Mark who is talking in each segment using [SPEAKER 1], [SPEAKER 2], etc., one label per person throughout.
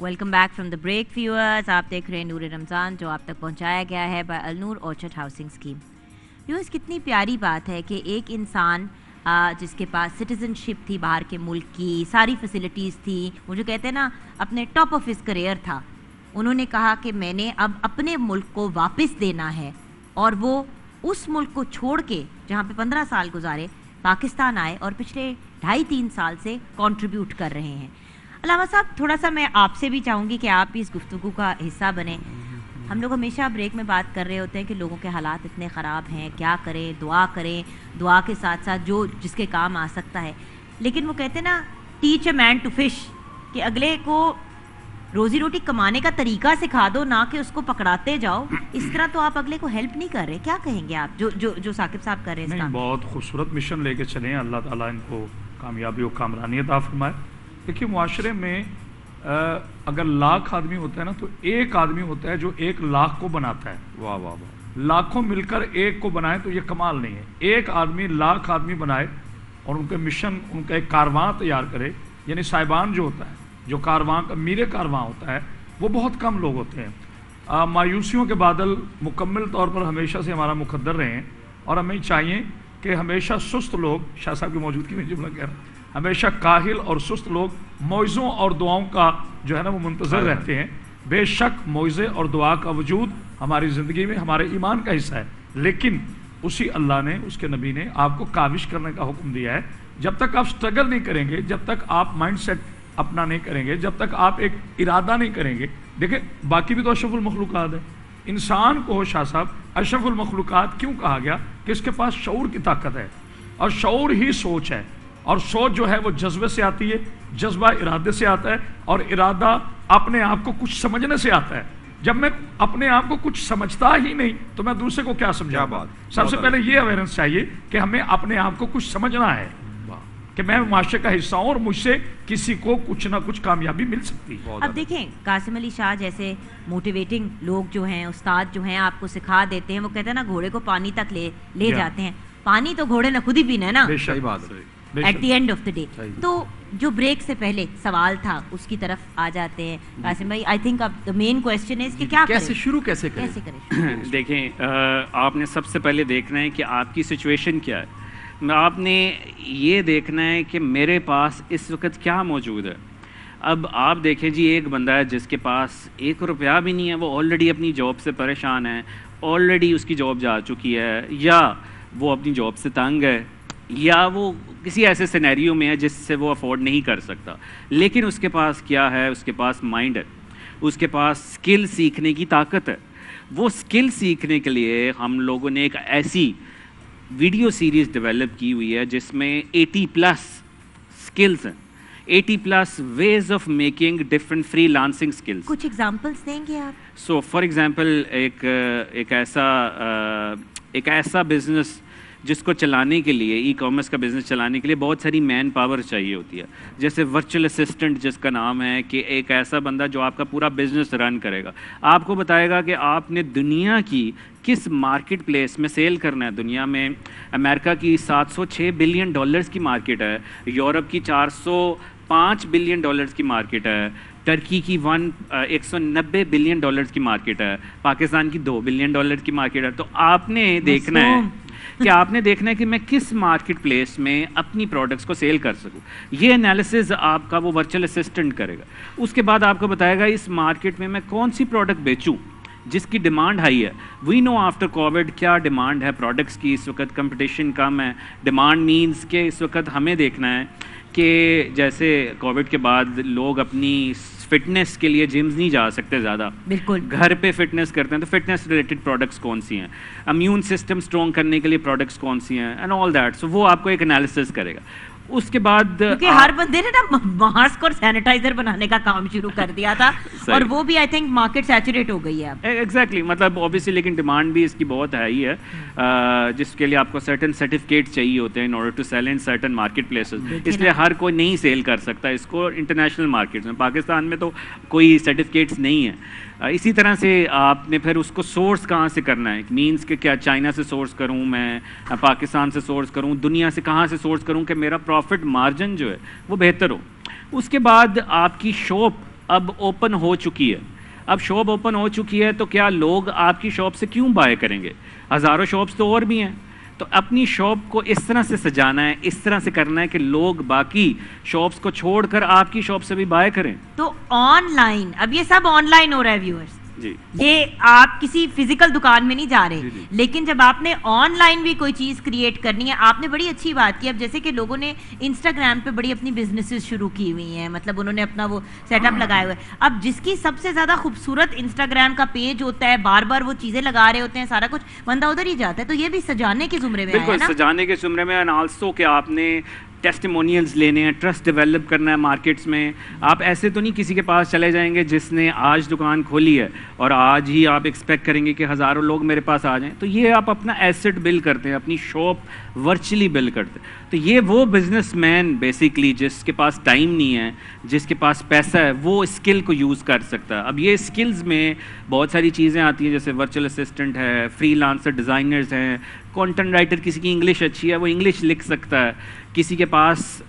[SPEAKER 1] Welcome back from the break viewers. آپ دیکھ رہے ہیں نور رمضان جو آپ تک پہنچایا گیا ہے بائی النور اورچرڈ ہاؤسنگ اسکیم. ویورز کتنی پیاری بات ہے کہ ایک انسان جس کے پاس سٹیزن شپ تھی باہر کے ملک کی, ساری فیسلٹیز تھی, وہ جو کہتے ہیں نا اپنے ٹاپ آف ہز کریئر تھا, انہوں نے کہا کہ میں نے اب اپنے ملک کو واپس دینا ہے, اور وہ اس ملک کو چھوڑ کے جہاں پہ 15 سال گزارے پاکستان آئے اور پچھلے 2.5-3 سال سے کنٹریبیوٹ کر رہے ہیں. علامہ صاحب, تھوڑا سا میں آپ سے بھی چاہوں گی کہ آپ بھی اس گفتگو کا حصہ بنیں. ہم لوگ ہمیشہ بریک میں بات کر رہے ہوتے ہیں کہ لوگوں کے حالات اتنے خراب ہیں, کیا کریں, دعا کریں, دعا کے ساتھ ساتھ جو جس کے کام آ سکتا ہے. لیکن وہ کہتے ہیں نا teach a man to fish, کہ اگلے کو روزی روٹی کمانے کا طریقہ سکھا دو, نہ کہ اس کو پکڑاتے جاؤ. اس طرح تو آپ اگلے کو ہیلپ نہیں کر رہے. کیا کہیں گے آپ جو ثاقب صاحب کر رہے ہیں؟
[SPEAKER 2] بہت خوبصورت مشن لے کے چلیں, اللہ تعالیٰ ان کو کامیابی و کامرانی عطا فرمائے. دیکھیے معاشرے میں اگر لاکھ آدمی ہوتا ہے نا تو ایک آدمی ہوتا ہے جو 1 لاکھ کو بناتا ہے.
[SPEAKER 3] واہ واہ واہ.
[SPEAKER 2] لاکھوں مل کر ایک کو بنائے تو یہ کمال نہیں ہے. ایک آدمی لاکھ آدمی بنائے اور ان کے مشن, ان کا ایک کارواں تیار کرے. یعنی صاحبان جو ہوتا ہے, جو کارواں کا میر کارواں ہوتا ہے, وہ بہت کم لوگ ہوتے ہیں. مایوسیوں کے بادل مکمل طور پر ہمیشہ سے ہمارا مقدر رہے ہیں, اور ہمیں چاہیے کہ ہمیشہ سست لوگ, شاہ صاحب کی موجودگی میں جملہ کہہ رہا ہوں, ہمیشہ کاہل اور سست لوگ موعظوں اور دعاؤں کا جو ہے نا وہ منتظر رہتے ہیں. بے شک موعظے اور دعا کا وجود ہماری زندگی میں ہمارے ایمان کا حصہ ہے, لیکن اسی اللہ نے, اس کے نبی نے آپ کو کاوش کرنے کا حکم دیا ہے. جب تک آپ سٹرگل نہیں کریں گے, جب تک آپ مائنڈ سیٹ اپنا نہیں کریں گے, جب تک آپ ایک ارادہ نہیں کریں گے. دیکھیں باقی بھی تو اشرف المخلوقات ہے. انسان کو شاہ صاحب اشرف المخلوقات کیوں کہا گیا؟ کہ اس کے پاس شعور کی طاقت ہے, اور شعور ہی سوچ ہے, اور سوچ جو ہے وہ جذبے سے آتی ہے, جذبہ ارادے سے آتا ہے, اور ارادہ اپنے آپ کو کچھ سمجھنے سے آتا ہے. جب میں اپنے آپ کو کچھ سمجھتا ہی نہیں تو میں دوسرے کو کیا سمجھا؟ سب سے پہلے یہ اویئرنس چاہیے کہ ہمیں اپنے آپ کو کچھ سمجھنا ہے کہ میں معاشرے کا حصہ ہوں اور مجھ سے کسی کو کچھ نہ کچھ کامیابی مل سکتی.
[SPEAKER 1] اب دیکھیں قاسم علی شاہ جیسے موٹیویٹنگ لوگ جو ہیں, استاد جو ہیں, آپ کو سکھا دیتے ہیں. وہ کہتے ہیں نا گھوڑے کو پانی تک لے جاتے ہیں. پانی تو گھوڑے نے خود ہی پینا ہے نا at the end of the day. تو جو بریک سے پہلے سوال تھا اس کی طرف آ جاتے ہیں. قاسم بھائی, آئی تھنک اب دا مین کوسچن ہے کہ کیا
[SPEAKER 3] کیسے شروع کیسے کریں؟
[SPEAKER 4] دیکھیں آپ نے سب سے پہلے دیکھنا ہے کہ آپ کی سچویشن کیا ہے. آپ نے یہ دیکھنا ہے کہ میرے پاس اس وقت کیا موجود ہے. اب آپ دیکھیں جی, ایک بندہ ہے جس کے پاس 1 روپیہ بھی نہیں ہے, وہ آلریڈی اپنی جاب سے پریشان ہے, آلریڈی اس کی جاب جا چکی ہے, یا وہ اپنی جاب سے تنگ ہے, یا وہ کسی ایسے سینیریو میں ہے جس سے وہ افورڈ نہیں کر سکتا. لیکن اس کے پاس کیا ہے؟ اس کے پاس مائنڈ ہے, اس کے پاس سکل سیکھنے کی طاقت ہے. وہ سکل سیکھنے کے لیے ہم لوگوں نے ایک ایسی ویڈیو سیریز ڈیولپ کی ہوئی ہے جس میں 80+ سکلز ہیں, 80+ ways of making different freelancing skills.
[SPEAKER 1] کچھ ایگزامپلس دیں گے آپ؟
[SPEAKER 4] سو فار ایگزامپل ایک ایسا بزنس جس کو چلانے کے لیے, ای کامرس کا بزنس چلانے کے لیے بہت ساری مین پاور چاہیے ہوتی ہے. جیسے ورچوئل اسسٹنٹ جس کا نام ہے, کہ ایک ایسا بندہ جو آپ کا پورا بزنس رن کرے گا, آپ کو بتائے گا کہ آپ نے دنیا کی کس مارکیٹ پلیس میں سیل کرنا ہے. دنیا میں امریکہ کی $706 بلین کی مارکیٹ ہے, یورپ کی $405 بلین کی مارکیٹ ہے, ٹرکی کی $190 بلین کی مارکیٹ ہے, پاکستان کی $2 بلین کی مارکیٹ ہے. تو آپ نے دیکھنا ہے کہ آپ نے دیکھنا ہے کہ میں کس مارکیٹ پلیس میں اپنی پروڈکٹس کو سیل کر سکوں. یہ انالیسز آپ کا وہ ورچوئل اسسٹنٹ کرے گا. اس کے بعد آپ کو بتائے گا اس مارکیٹ میں کون سی پروڈکٹ بیچوں جس کی ڈیمانڈ ہائی ہے. وی نو آفٹر کووڈ کیا ڈیمانڈ ہے پروڈکٹس کی. اس وقت کمپٹیشن کم ہے. ڈیمانڈ مینز کہ اس وقت ہمیں دیکھنا ہے کہ جیسے کووڈ کے بعد لوگ اپنی فٹنس کے لیے جمز نہیں جا سکتے زیادہ,
[SPEAKER 1] بالکل
[SPEAKER 4] گھر پہ فٹنس کرتے ہیں. تو فٹنس ریلیٹڈ پروڈکٹس کون سی ہیں, امیون سسٹم اسٹرانگ کرنے کے لیے پروڈکٹس کون سی ہیں, اینڈ آل دیٹ. سو وہ آپ کو ایک انالیسس کرے گا. اس کے بعد
[SPEAKER 1] کیونکہ ہر بندے نے نا ماسک اور سینیٹائزر بنانے کا کام شروع کر دیا تھا, اور وہ بھی آئی تھنک مارکیٹ سیچوریٹ ہو گئی ہے اب.
[SPEAKER 4] ایگزیکٹلی, مطلب اوبیسلی, لیکن ڈیمانڈ بھی اس کی بہت ہائی ہے, جس کے لیے آپ کو سرٹن سرٹیفکیٹ چاہیے ہوتے ہیں in order to sell in certain market places. اس لیے ہر کوئی نہیں سیل کر سکتا اس کو انٹرنیشنل مارکیٹس میں. پاکستان میں تو کوئی سرٹیفکیٹس نہیں ہیں. اسی طرح سے آپ نے پھر اس کو سورس کہاں سے کرنا ہے, مینس کہ کیا چائنا سے سورس کروں, میں پاکستان سے سورس کروں, دنیا سے کہاں سے سورس کروں کہ میرا پروفٹ مارجن جو ہے وہ بہتر ہو. اس کے بعد آپ کی شاپ اب اوپن ہو چکی ہے. اب شاپ اوپن ہو چکی ہے تو کیا لوگ آپ کی شاپ سے کیوں بائی کریں گے؟ ہزاروں شاپس تو اور بھی ہیں. تو اپنی شاپ کو اس طرح سے سجانا ہے, اس طرح سے کرنا ہے کہ لوگ باقی شاپس کو چھوڑ کر آپ کی شاپ سے بھی بائی کریں.
[SPEAKER 1] تو آن لائن, اب یہ سب آن لائن ہو رہا ہے ویورز,
[SPEAKER 4] جی
[SPEAKER 1] یہ آپ کسی فزیکل دکان میں نہیں جا رہے, لیکن جب آپ نے آن لائن بھی کوئی چیز کریٹ کرنی ہے, آپ نے بڑی اچھی بات کی. اب جیسے کہ لوگوں نے انسٹاگرام پہ بڑی اپنی بزنسز شروع کی ہوئی ہیں, مطلب انہوں نے اپنا وہ سیٹ اپ لگائے ہوئے. اب جس کی سب سے زیادہ خوبصورت انسٹاگرام کا پیج ہوتا ہے, بار بار وہ چیزیں لگا رہے ہوتے ہیں, سارا کچھ بندہ ادھر ہی جاتا ہے. تو یہ بھی سجانے کے زمرے میں ہے نا,
[SPEAKER 4] بالکل سجانے کے زمرے میں. اینڈ آلسو کہ آپ نے ٹیسٹیمونیلز لینے ہیں, ٹرسٹ ڈیولپ کرنا ہے مارکیٹس میں. آپ ایسے تو نہیں کسی کے پاس چلے جائیں گے جس نے آج دکان کھولی ہے اور آج ہی آپ ایکسپیکٹ کریں گے کہ ہزاروں لوگ میرے پاس آ جائیں. تو یہ آپ اپنا ایسٹ بلڈ کرتے ہیں, اپنی شاپ ورچولی بلڈ کرتے ہیں. تو یہ وہ بزنس مین بیسیکلی جس کے پاس ٹائم نہیں ہے, جس کے پاس پیسہ ہے, وہ اسکل کو یوز کر سکتا ہے. اب یہ اسکلز میں بہت ساری چیزیں آتی ہیں, جیسے ورچوئل اسسٹنٹ ہے, فری لانسر ڈیزائنرز ہیں, کانٹینٹ رائٹر, کسی کی انگلش اچھی ہے وہ انگلش لکھ سکتا ہے, کسی کے پاس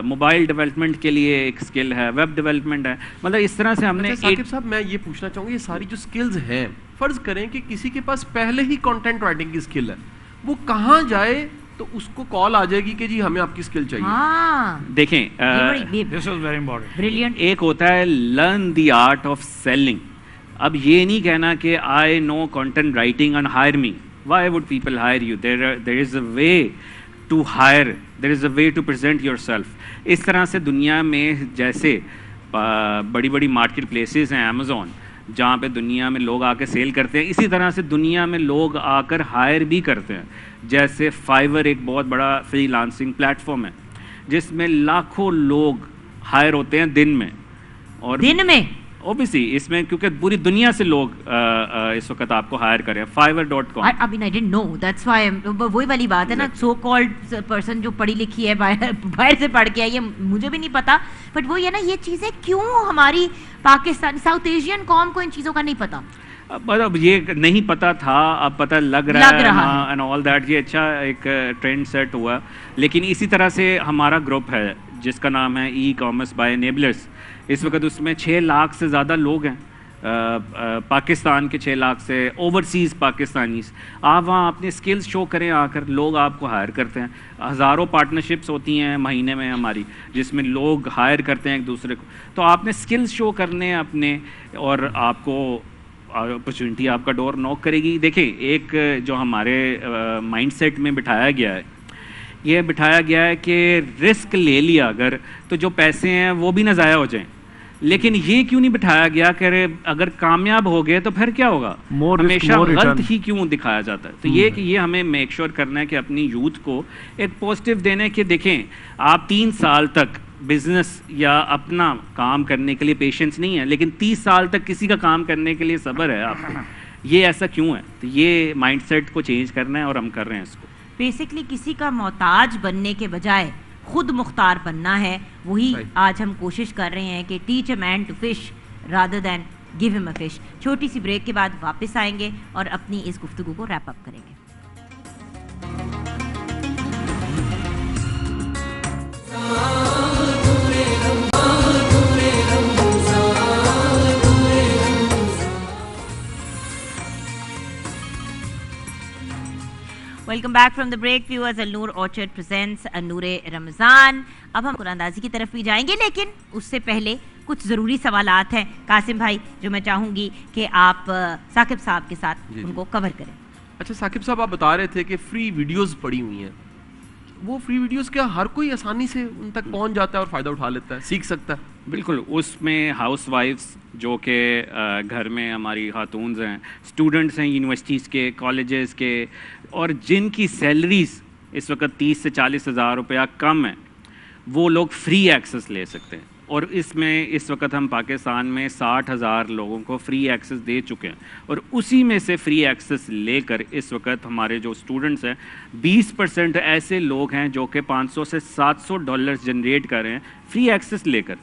[SPEAKER 4] موبائل ڈیولپمنٹ کے لیے ایک اسکل ہے, ویب ڈیولپمنٹ ہے. مطلب اس طرح سے ہم نے.
[SPEAKER 3] ثاقب صاحب میں یہ پوچھنا چاہوں گا, یہ ساری جو اسکلز ہیں, فرض کریں کہ کسی کے پاس پہلے ہی کانٹینٹ رائٹنگ کی اسکل ہے, وہ کہاں جائے تو اس کو کال آ جائے گی کہ جی ہمیں آپ کی اسکل چاہیے؟
[SPEAKER 4] دیکھیں
[SPEAKER 2] this was very important.
[SPEAKER 1] Brilliant.
[SPEAKER 4] ایک ہوتا ہے learn the art of selling. اب یہ نہیں کہنا کہ I know content writing and hire me. Why would people hire you? There is a way to hire. There is a way to present yourself. اس طرح سے دنیا میں جیسے بڑی بڑی مارکیٹ پلیسز ہیں, امیزون, جہاں پہ دنیا میں لوگ آ کے سیل کرتے ہیں, اسی طرح سے دنیا میں لوگ آ کر ہائر بھی کرتے ہیں. جیسے فائیور ایک بہت بڑا فری لانسنگ پلیٹ فارم ہے جس میں لاکھوں لوگ ہائر ہوتے ہیں دن میں. اور
[SPEAKER 1] دن میں
[SPEAKER 4] اوبیسلی اس میں کیونکہ پوری دنیا سے لوگ اس وقت آپ کو ہائر کریں. fiverr.com.
[SPEAKER 1] I mean I didn't know, that's why وہی والی بات ہے نا, سو کالڈ پرسن جو پڑھی لکھی ہے, باہر سے پڑھ کے آئی ہے, مجھے بھی نہیں پتا, بٹ وہ یہ نا, یہ چیزیں کیوں ہماری پاکستانی ساؤتھ ایشین قوم کو ان چیزوں کا نہیں پتا.
[SPEAKER 4] اب یہ نہیں پتا تھا, اب پتہ لگ رہا ہے اینڈ آل دیٹ. یہ اچھا ایک ٹرینڈ سیٹ ہوا. لیکن اسی طرح سے ہمارا گروپ ہے جس کا نام ہے ای کامرس بائی انیبلرز. اس وقت اس میں 6 لاکھ سے زیادہ لوگ ہیں, پاکستان کے 6 لاکھ سے, اوورسیز پاکستانیز. آپ وہاں اپنے اسکلز شو کریں آ کر, لوگ آپ کو ہائر کرتے ہیں. ہزاروں پارٹنرشپس ہوتی ہیں مہینے میں ہماری, جس میں لوگ ہائر کرتے ہیں ایک دوسرے کو. تو آپ نے اسکلز شو کرنے ہیں اپنے, اور آپ کو اپرچونیٹی آپ کا ڈور نوک کرے گی. دیکھیں ایک جو ہمارے مائنڈ سیٹ میں بٹھایا گیا ہے, یہ بٹھایا گیا ہے کہ رسک لے لیا اگر تو جو پیسے ہیں وہ بھی نہ ضائع ہو جائیں. لیکن یہ کیوں نہیں بٹھایا گیا کہ اگر کامیاب ہو گئے تو پھر کیا ہوگا, ہمیشہ غلط ہی کیوں دکھایا جاتا ہے. تو یہ کہ یہ ہمیں میک شور کرنا ہے کہ اپنی یوتھ کو ایک پازیٹیو دینا ہے کہ دیکھیں آپ 3 سال تک بزنس یا اپنا کام کرنے کے لیے پیشنس نہیں ہے, لیکن 30 سال تک کسی کا کام کرنے کے لیے صبر ہے آپ کو. یہ ایسا کیوں ہے؟ تو یہ مائنڈ سیٹ کو چینج کرنا ہے اور ہم کر رہے ہیں اس کو.
[SPEAKER 1] بیسکلی کسی کا محتاج بننے کے بجائے خود مختار بننا ہے. وہی آج ہم کوشش کر رہے ہیں کہ teach a man to fish rather than give him a fish. چھوٹی سی بریک کے بعد واپس آئیں گے اور اپنی اس گفتگو کو ریپ اپ کریں گے. Welcome back from the break viewers. النور آرچرڈ پریزنٹس نور رمضان. اب ہم قرآن اندازی کی طرف بھی جائیں گے, لیکن اس سے پہلے کچھ ضروری سوالات ہیں قاسم بھائی جو میں چاہوں گی کہ آپ ثاقب صاحب کے ساتھ ان کو کور کریں.
[SPEAKER 3] اچھا ثاقب صاحب, آپ بتا رہے تھے کہ فری ویڈیوز پڑی ہوئی ہیں, وہ فری ویڈیوز کیا ہر کوئی آسانی سے ان تک پہنچ جاتا ہے اور فائدہ اٹھا لیتا ہے, سیکھ سکتا ہے؟
[SPEAKER 4] بالکل. اس میں ہاؤس وائفس جو کہ گھر میں ہماری خاتونز ہیں, اسٹوڈنٹس ہیں یونیورسٹیز کے, کالجز کے, اور جن کی سیلریز اس وقت 30 سے 40 ہزار روپیہ کم ہیں, وہ لوگ فری ایکسیس لے سکتے ہیں. اور اس میں اس وقت ہم پاکستان میں 60,000 لوگوں کو فری ایکسیس دے چکے ہیں, اور اسی میں سے فری ایکسیس لے کر اس وقت ہمارے جو اسٹوڈنٹس ہیں 20% ایسے لوگ ہیں جو کہ $500 سے $700 جنریٹ کر رہے ہیں فری ایکسیس لے کر.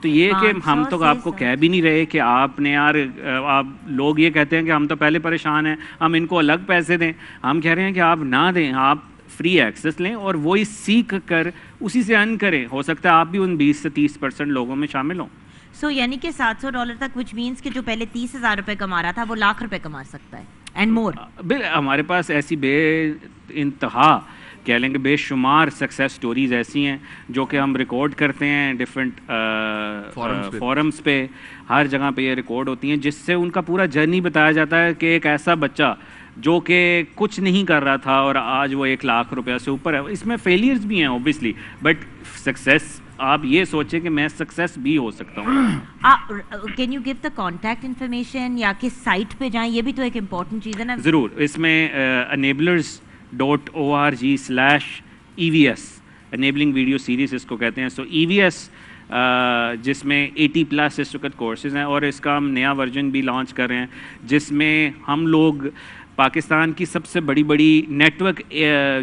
[SPEAKER 4] تو یہ کہ ہم تو آپ کو کہہ بھی نہیں رہے کہ آپ نے یار, آپ لوگ یہ کہتے ہیں کہ ہم تو پہلے پریشان ہیں, ہم ان کو الگ پیسے دیں. ہم کہہ رہے ہیں کہ آپ نہ دیں, آپ فری ایکسیس لیں اور وہی سیکھ کر اسی سے ارن کریں. ہو سکتا ہے آپ بھی ان 20 سے 30% لوگوں میں شامل ہوں.
[SPEAKER 1] سو یعنی کہ $700 تک, وچ مینس کہ جو پہلے 30,000 روپے کما رہا تھا وہ ₹1,00,000 کما سکتا ہے اینڈ مور.
[SPEAKER 4] ہمارے پاس ایسی بے انتہا کہہ لیں گے بے شمار سکسیس سٹوریز ایسی ہیں جو کہ ہم ریکارڈ کرتے ہیں ڈفرینٹ فورمز پہ, ہر جگہ پہ یہ ریکارڈ ہوتی ہیں, جس سے ان کا پورا جرنی بتایا جاتا ہے کہ ایک ایسا بچہ جو کہ کچھ نہیں کر رہا تھا اور آج وہ $1,00,000 سے اوپر ہے. اس میں فیلئرز بھی ہیں اوبیسلی, بٹ سکسیس آپ یہ سوچیں کہ میں سکسیس بھی ہو سکتا ہوں.
[SPEAKER 1] Can you give the contact information یا کس سائٹ پہ جائیں, یہ بھی تو ایک امپورٹنٹ چیز ہے نا.
[SPEAKER 4] ضرور, اس میں enablers.org/EVS enabling video series اس کو کہتے ہیں. سو EVS جس میں 80+ اس وقت کورسز ہیں, اور اس کا ہم نیا ورژن بھی لانچ کر رہے ہیں جس میں ہم لوگ پاکستان کی سب سے بڑی نیٹ ورک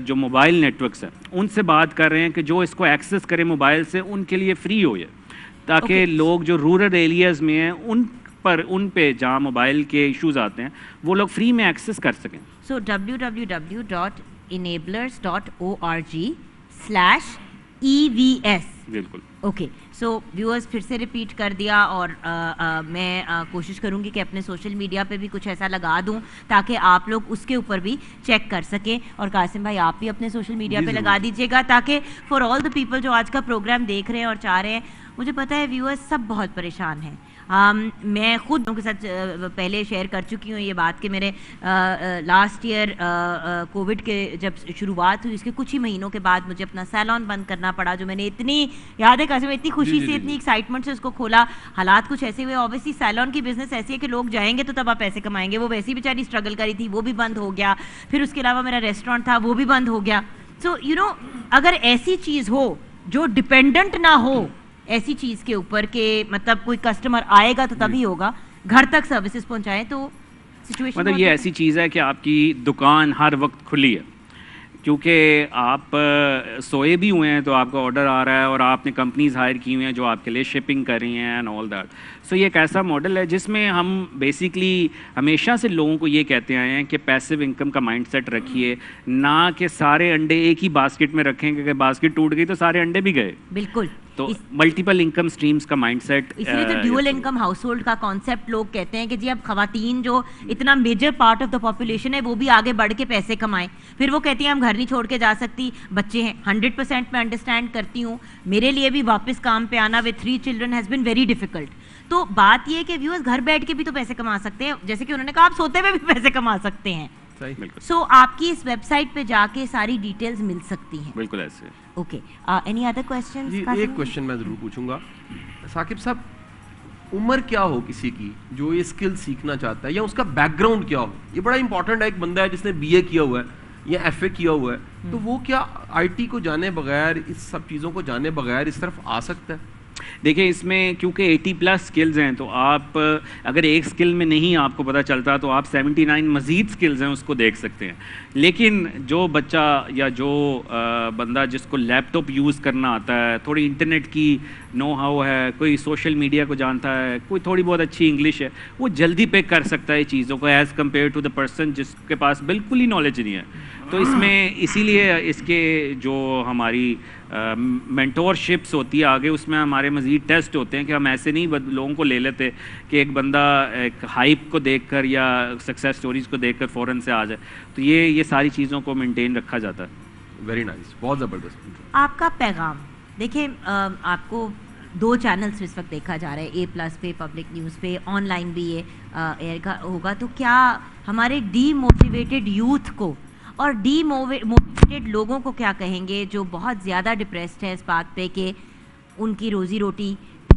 [SPEAKER 4] جو موبائل نیٹ ورکس ہیں ان سے بات کر رہے ہیں کہ جو اس کو ایکسیس کریں موبائل سے ان کے لیے فری ہو یہ, تاکہ لوگ جو رورل ایریاز میں ہیں ان پہ جہاں موبائل کے ایشوز آتے ہیں وہ لوگ فری میں ایکسیس کر سکیں.
[SPEAKER 1] سو www.enablers.org/EVS.
[SPEAKER 4] بالکل.
[SPEAKER 1] اوکے, سو ویورز پھر سے ریپیٹ کر دیا, اور میں کوشش کروں گی کہ اپنے سوشل میڈیا پہ بھی کچھ ایسا لگا دوں تاکہ آپ لوگ اس کے اوپر بھی چیک کر سکیں. اور قاسم بھائی آپ بھی اپنے سوشل میڈیا پہ لگا دیجیے گا تاکہ فار آل دا پیپل جو آج کا پروگرام دیکھ رہے ہیں اور چاہ رہے ہیں. مجھے پتہ ہے ویورز سب بہت پریشان ہیں. میں خود ان کے ساتھ پہلے شیئر کر چکی ہوں یہ بات کہ میرے لاسٹ ایئر کووڈ کے جب شروعات ہوئی اس کے کچھ ہی مہینوں کے بعد مجھے اپنا سیلون بند کرنا پڑا, جو میں نے اتنی یاد ہے قاسم, اتنی خوشی سے اتنی ایکسائٹمنٹ سے اس کو کھولا. حالات کچھ ایسے ہوئے, اوبیسلی سیلون کی بزنس ایسی ہے کہ لوگ جائیں گے تو تب آپ پیسے کمائیں گے. وہ ویسی بیچاری اسٹرگل کری تھی, وہ بھی بند ہو گیا. پھر اس کے علاوہ میرا ریسٹورینٹ تھا وہ بھی بند ہو گیا. سو یو نو اگر ایسی چیز ہو جو ڈپینڈنٹ نہ ہو ایسی چیز کے اوپر کہ مطلب کوئی کسٹمر آئے گا تو تبھی ہوگا, گھر تک سروسز پہنچائیں, تو سچویشن
[SPEAKER 4] مطلب یہ ایسی چیز ہے کہ آپ کی دکان ہر وقت کھلی ہے, کیونکہ آپ سوئے بھی ہوئے ہیں تو آپ کا آرڈر آ رہا ہے اور آپ نے کمپنیز ہائر کی ہوئی ہیں جو آپ کے لیے شپنگ کر رہی ہیں اینڈ آل دیٹ. سو یہ ایک ایسا ماڈل ہے جس میں ہم بیسکلی ہمیشہ سے لوگوں کو یہ کہتے آئے ہیں کہ پیسو انکم کا مائنڈ سیٹ رکھیے, نہ کہ سارے انڈے ایک ہی باسکٹ میں رکھیں, کیونکہ باسکٹ ٹوٹ گئی تو سارے انڈے بھی گئے.
[SPEAKER 1] بالکل,
[SPEAKER 4] تو ملٹیپل انکم سٹریمز کا مائنڈ سیٹ,
[SPEAKER 1] اس لیے تو ڈیول انکم ہاؤس ہولڈ کا کانسیپٹ لوگ کہتے ہیں کہ جی اب خواتین جو اتنا major part of the population ہے وہ بھی آگے بڑھ کے پیسے کمائیں. پھر وہ کہتی ہیں ہم گھر نہیں چھوڑ کے جا سکتی, بچے ہیں. 100% میں انڈرسٹینڈ کرتی ہوں, میرے لیے بھی واپس کام پہ آنا with 3 children has been very difficult. تو بات یہ کہ ویورز گھر بیٹھ کے بھی تو پیسے کما سکتے ہیں, جیسے کہ انہوں نے کہا آپ سوتے ہوئے بھی پیسے کما سکتے ہیں. سو آپ کی اس ویب سائٹ پہ جا کے ساری ڈیٹیلز مل سکتی ہیں.
[SPEAKER 4] بالکل ایسے.
[SPEAKER 1] Okay, any other questions?
[SPEAKER 3] جی ایک کوسچن میں ضرور پوچھوں گا ثاقب صاحب, عمر کیا ہو کسی کی جو یہ اسکل سیکھنا چاہتا ہے, یا اس کا بیک گراؤنڈ کیا ہو؟ یہ بڑا امپورٹنٹ ہے. ایک بندہ ہے جس نے BA کیا ہوا ہے یا FA کیا ہوا ہے, تو وہ کیا IT کو جانے بغیر, اس سب چیزوں کو جانے بغیر اس طرف آ سکتا ہے؟
[SPEAKER 4] دیکھیں اس میں کیونکہ 80+ سکلز ہیں, تو آپ اگر ایک سکل میں نہیں آپ کو پتہ چلتا تو آپ 79 مزید سکلز ہیں اس کو دیکھ سکتے ہیں. لیکن جو بچہ یا جو بندہ جس کو لیپ ٹاپ یوز کرنا آتا ہے, تھوڑی انٹرنیٹ کی نو ہاؤ ہے, کوئی سوشل میڈیا کو جانتا ہے, کوئی تھوڑی بہت اچھی انگلش ہے, وہ جلدی پک کر سکتا ہے چیزوں کو as compare to the person جس کے پاس بالکل ہی نالج نہیں ہے. تو اس میں اسی لیے اس کے جو ہماری مینٹور شپس ہوتی ہے آگے, اس میں ہمارے مزید ٹیسٹ ہوتے ہیں کہ ہم ایسے نہیں لوگوں کو لے لیتے کہ ایک بندہ ایک ہائپ کو دیکھ کر یا سکسیس سٹوریز کو دیکھ کر فوراً سے آ جائے. تو یہ ساری چیزوں کو مینٹین رکھا جاتا ہے.
[SPEAKER 3] ویری نائس, بہت زبردست.
[SPEAKER 1] آپ کا پیغام دیکھیں, آپ کو 2 چینلز اس وقت دیکھا جا رہا ہے, A+ پہ, پبلک نیوز پہ, آن لائن بھی یہ ایئر کا ہوگا. تو کیا ہمارے ڈی موٹیویٹڈ یوتھ کو اور ڈی موٹیویٹڈ لوگوں کو کیا کہیں گے جو بہت زیادہ ڈپریسڈ ہیں اس بات پہ کہ ان کی روزی روٹی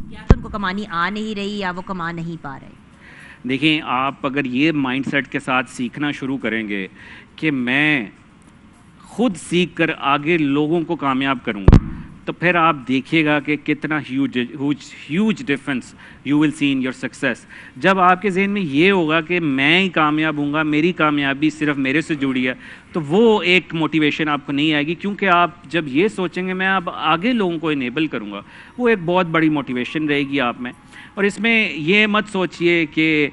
[SPEAKER 1] یا تو ان کو کمانی آ نہیں رہی یا وہ کما نہیں پا رہے؟
[SPEAKER 4] دیکھیں, آپ اگر یہ مائنڈ سیٹ کے ساتھ سیکھنا شروع کریں گے کہ میں خود سیکھ کر آگے لوگوں کو کامیاب کروں گا, تو پھر آپ دیکھیے گا کہ کتنا huge difference you will see in your success. جب آپ کے ذہن میں یہ ہوگا کہ میں ہی کامیاب ہوں گا, میری کامیابی صرف میرے سے جڑی ہے, تو وہ ایک موٹیویشن آپ کو نہیں آئے گی. کیونکہ آپ جب یہ سوچیں گے میں اب آگے لوگوں کو انیبل کروں گا, وہ ایک بہت بڑی موٹیویشن رہے گی آپ میں. اور اس میں یہ مت سوچئے کہ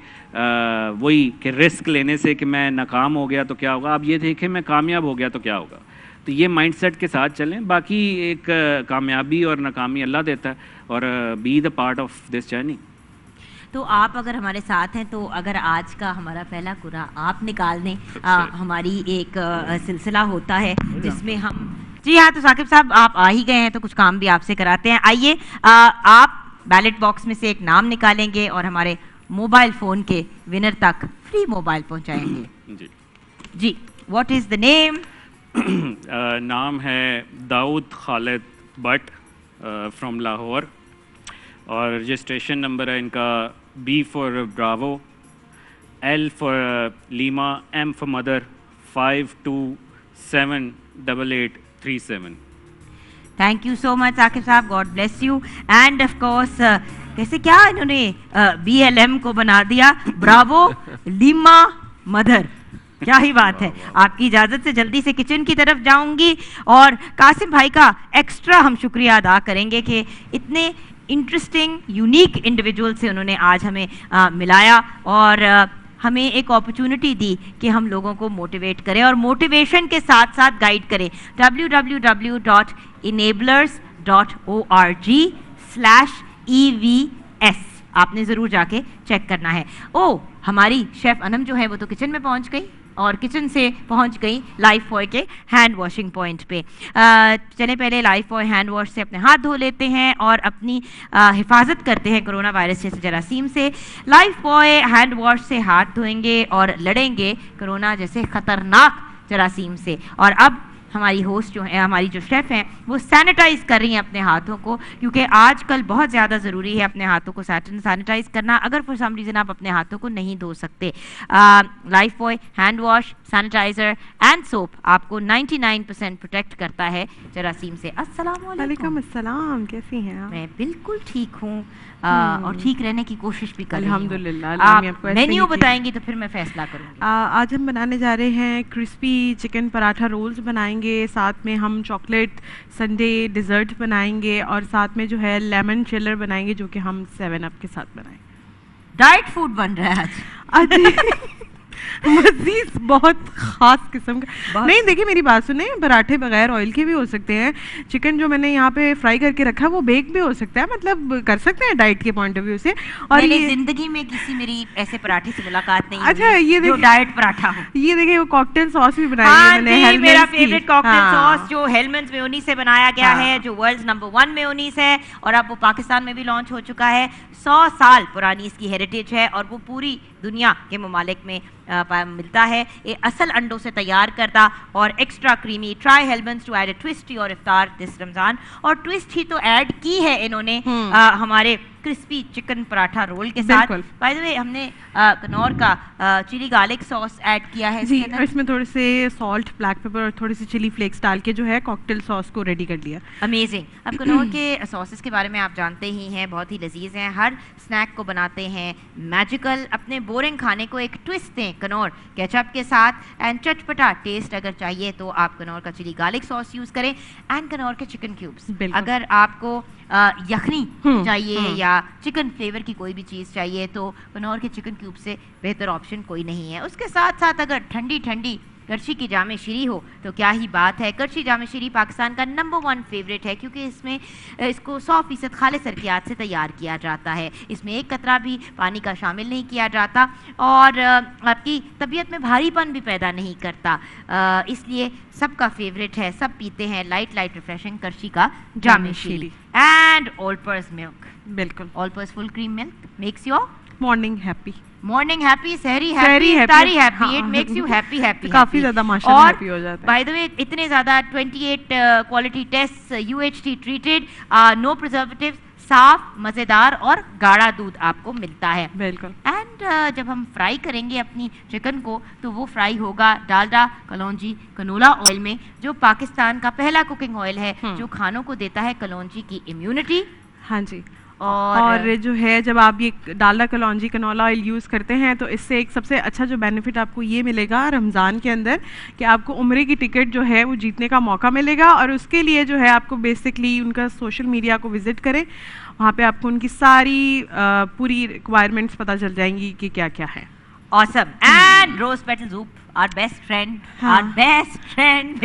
[SPEAKER 4] وہی کہ رسک لینے سے کہ میں ناکام ہو گیا تو کیا ہوگا, آپ یہ دیکھیں میں کامیاب ہو گیا تو کیا ہوگا. تو یہ مائنڈ سیٹ کے ساتھ چلیں. باقی ایک کامیابی اور ناکامی اللہ دیتا ہے, اور be the part of this journey.
[SPEAKER 1] تو آپ اگر ہمارے ساتھ ہیں تو اگر آج کا ہمارا پہلا قرآن آپ نکال دیں. ہماری ایک سلسلہ ہوتا ہے جس میں ہم, جی ہاں, تو ثاقب صاحب آپ آ ہی گئے ہیں تو کچھ کام بھی آپ سے کراتے ہیں. آئیے آپ بیلٹ باکس میں سے ایک نام نکالیں گے اور ہمارے موبائل فون کے ونر تک فری موبائل پہنچائیں گے. جی, واٹ از دا نیم؟
[SPEAKER 4] نام ہے داؤد خالد بٹ فرام لاہور, اور رجسٹریشن نمبر ہے ان کا B for bravo, L for lima, M for mother, 52788837.
[SPEAKER 1] Thank you so much Saqib sahab, God bless you. And of course کیسے کیا انہوں نے بی ایل ایم کو بنا دیا, براوو لیما مدر, کیا ہی بات ہے. آپ کی اجازت سے جلدی سے کچن کی طرف جاؤں گی, اور قاسم بھائی کا ایکسٹرا ہم شکریہ ادا کریں گے کہ اتنے انٹرسٹنگ یونیک انڈیویجول سے انہوں نے آج ہمیں ملایا اور ہمیں ایک اپرچونٹی دی کہ ہم لوگوں کو موٹیویٹ کریں اور موٹیویشن کے ساتھ ساتھ گائیڈ کریں. www.enablers.org/EVS آپ نے ضرور جا کے چیک کرنا ہے. ہماری شیف انم جو ہے وہ تو کچن میں پہنچ گئی, اور کچن سے پہنچ گئی لائف بوائے کے ہینڈ واشنگ پوائنٹ پہ. چلیں پہلے لائف بوائے ہینڈ واش سے اپنے ہاتھ دھو لیتے ہیں اور اپنی حفاظت کرتے ہیں کرونا وائرس جیسے جراثیم سے. لائف بوائے ہینڈ واش سے ہاتھ دھوئیں گے اور لڑیں گے کرونا جیسے خطرناک جراثیم سے. اور اب ہماری ہوسٹ جو ہیں, ہماری جو شیف ہیں, وہ سینیٹائز کر رہی ہیں اپنے ہاتھوں کو, کیونکہ آج کل بہت زیادہ ضروری ہے اپنے ہاتھوں کو سینیٹائز کرنا اگر فار سم ریزن آپ اپنے ہاتھوں کو نہیں دھو سکتے. Lifebuoy handwash, sanitiser and soap آپ کو 99% پروٹیکٹ کرتا ہے جراثیم سے. السلام علیکم.
[SPEAKER 5] وعلیکم السلام, کیسی ہیں آپ؟
[SPEAKER 1] میں بالکل ٹھیک ہوں اور ٹھیک رہنے کی کوشش بھی کر رہی ہوں.
[SPEAKER 5] الحمدللہ.
[SPEAKER 1] آپ مینیو بتائیں گی تو پھر میں فیصلہ کروں گی.
[SPEAKER 5] آج ہم بنانے جا رہے ہیں کرسپی چکن پراٹھا رولز بنائیں گے, ساتھ میں ہم چاکلیٹ سنڈے ڈیزرٹ بنائیں گے, اور ساتھ میں جو ہے لیمن چلر بنائیں گے جو کہ ہم 7 اپ کے ساتھ بنائیں گے.
[SPEAKER 1] ڈائٹ فوڈ بن رہا ہے آج.
[SPEAKER 5] مزید بہت خاص قسم کا نہیں. دیکھیں میری بات سنیں, پراٹھے بغیر آئل کے بھی ہو سکتے ہیں. چکن جو میں نے یہاں پہ فرائی کر کے رکھا ہے وہ بیک بھی ہو سکتا ہے, مطلب کر سکتے ہیں ڈائٹ کے پوائنٹ آف ویو سے. اور
[SPEAKER 1] یہ زندگی میں کسی میری ایسے پراٹھے سے ملاقات نہیں.
[SPEAKER 5] اچھا, یہ
[SPEAKER 1] جو ڈائٹ پراٹھا ہو.
[SPEAKER 5] یہ دیکھیں وہ کاکٹیل ساس بھی بنائی ہے میں نے,
[SPEAKER 1] میرا فیوریٹ کاکٹیل ساس جو ہیلمنز میونیز سے بنایا گیا ہے, جو ورلڈز نمبر 1 میونیز ہے, اور اب وہ پاکستان میں بھی لانچ ہو چکا ہے. 100 سال پرانی اس کی ہیریٹیج ہے اور وہ پوری دنیا کے ممالک میں ملتا ہے. یہ اصل انڈوں سے تیار کرتا اور extra creamy. Try Hellmann's to add a toast your iftar this رمضان. اور ٹوسٹ ہی تو ایڈ کی ہے انہوں نے ہمارے کرسپی چکن پراٹھا رول کے ساتھ. بائی دی وے ہم نے کنور کا چلی گارلک ساس ایڈ کیا ہے.
[SPEAKER 5] جی, اس میں تھوڑے سے سالٹ, بلیک پیپر اور تھوڑی سی چلی فلیکس ڈال کے جو ہے کاکٹیل ساس کو ریڈی کر لیا.
[SPEAKER 1] امیزنگ. اب کنور کے ساسز کے بارے میں آپ جانتے ہی ہیں, بہت ہی لذیذ ہیں, ہر اسنیک کو بناتے ہیں میجیکل. اپنے بورنگ کھانے کو ایک ٹوسٹ دیں کنور کیچپ کے ساتھ, اینڈ چٹپٹا ٹیسٹ اگر چاہیے تو آپ کنور کا چلی گارلک ساس یوز کریں, اینڈ کنور کے چکن کیوبس. اگر آپ کو یخنی چاہیے یا چکن فلیور کی کوئی بھی چیز چاہیے تو کنور کے چکن کیوب سے بہتر آپشن کوئی نہیں ہے. اس کے ساتھ ساتھ اگر ٹھنڈی ٹھنڈی کرچی کی جامع شیری ہو تو کیا ہی بات ہے. کرچی جامع شیری پاکستان کا نمبر 1 فیوریٹ ہے, کیونکہ اس میں اس کو 100% خالص سرکیات سے تیار کیا جاتا ہے. اس میں ایک قطرہ بھی پانی کا شامل نہیں کیا جاتا, اور آپ کی طبیعت میں بھاری پن بھی پیدا نہیں کرتا. اس لیے سب کا فیوریٹ ہے, سب پیتے ہیں لائٹ ریفریشنگ کرچی کا جامع شیری. اینڈ آل پرپز ملک,
[SPEAKER 5] بالکل
[SPEAKER 1] all purpose full cream milk makes your
[SPEAKER 5] morning happy.
[SPEAKER 1] Morning happy, sehri happy, iftari happy, it makes you happy happy.
[SPEAKER 5] کافی زیادہ ماشاءاللہ ہیپی ہو جاتا ہے.
[SPEAKER 1] بائی دی وے اتنے زیادہ 28 کوالٹی ٹیسٹ UHT ٹریٹڈ, نو پرزرویٹیو, صاف مزیدار اور گاڑھا دودھ آپ کو ملتا ہے.
[SPEAKER 5] بالکل.
[SPEAKER 1] اینڈ جب ہم فرائی کریں گے اپنی چکن کو تو وہ فرائی ہوگا ڈالڈا کلونجی کنولا آئل میں, جو پاکستان کا پہلا کوکنگ آئل ہے جو کھانوں کو دیتا ہے کلونجی کی امیونٹی.
[SPEAKER 5] ہاں جی. اور جو ہے جب آپ یہ Dalda kalonji canola oil use کرتے ہیں تو اس سے ایک سب سے اچھا جو بینیفٹ آپ کو یہ ملے گا رمضان کے اندر کہ آپ کو عمرے کی ٹکٹ جو ہے وہ جیتنے کا موقع ملے گا. اور اس کے لیے جو ہے آپ کو بیسکلی ان کا سوشل میڈیا کو وزٹ کریں, وہاں پہ آپ کو ان کی ساری پوری ریکوائرمنٹس پتہ چل جائیں گی کہ کیا کیا ہے.
[SPEAKER 1] Awesome. And Rose Petal Soup, our best friend, our best friend.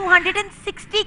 [SPEAKER 1] 260